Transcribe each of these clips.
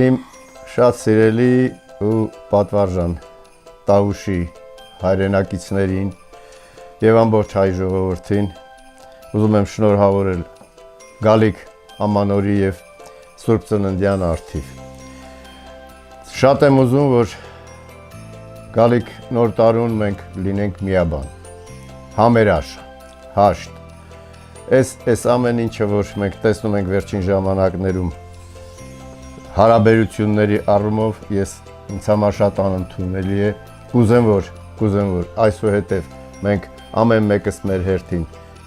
Իմ շատ սիրելի ու պատվարժան Տավուշի հայրենակիցներին եւ ամբողջ հայ ժողովրդին ուզում եմ շնորհավորել գալիք ամանորի եւ Սուրբ Ծննդյան առթիվ։ Շատ եմ ուզում, որ գալիք նոր տարուն մենք լինենք միաբան, համերաշխ, հաշտ։ Այս ամեն ինչը, որ մենք տեսնում ենք վերջին ժամանակներում հարաբերությունների առումով, ինձ համար շատ անընդունելի է։ Կուզեմ, որ այսուհետև մենք ամեն մեկս մեր հերթին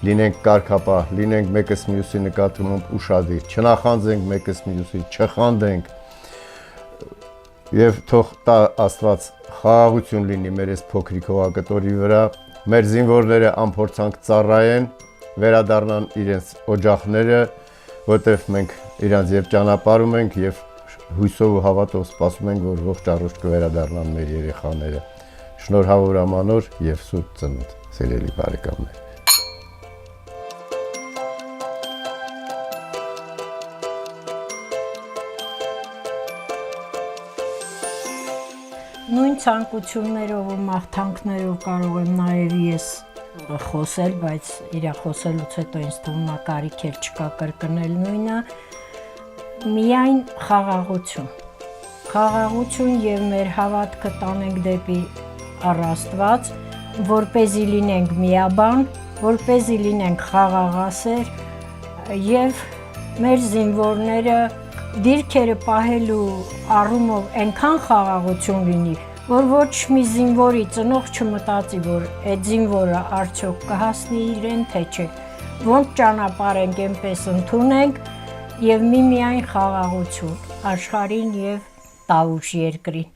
լինենք կարգապահ, լինենք մեկս մյուսի նկատմամբ ուշադիր, չնախանձենք մեկս մյուսի, չխանդենք եւ թող տա Աստված խաղաղություն լինի մեր այս փոքրիկ հողակտորի վրա, մեր զինվորները անփորձանք ծառայեն, վերադառնան իրենց օջախները, որտեղ մենք իրանց եւ ճանապարհում ենք եւ հույսով ու հավատով սպասում ենք, որ ողջ առողջ կվերադառնան մեր երեխաները։ Շնորհավոր ամանոր եւ Սուրբ Ծնունդ, սիրելի բարեկամներ։ Նույն ցանկություններով ու մաղթանքներով կարող եմ նաեւ ես խոսել, բայց իր խոսելուց հետո ինձ թվում է կարիք էլ չկա կրկնել նույնը։ Միայն խաղաղություն եւ մեր հավատքը տանենք դեպի առաստված, որպեսզի լինենք միաբան, որպեսզի լինենք խաղաղասեր եւ մեր զինվորները դիրքերը պահելու առումով այնքան խաղաղություն լինի, որ ոչ մի զինվորի ծնող չմտածի, որ այդ զինվորը արդյոք կհասնի իրեն թե չէ։ Ոնց ճանապարհ ենք, այնպես ընդունենք եւ միմիայն խաղաղություն աշխարհին եւ Տավուշ երկրին։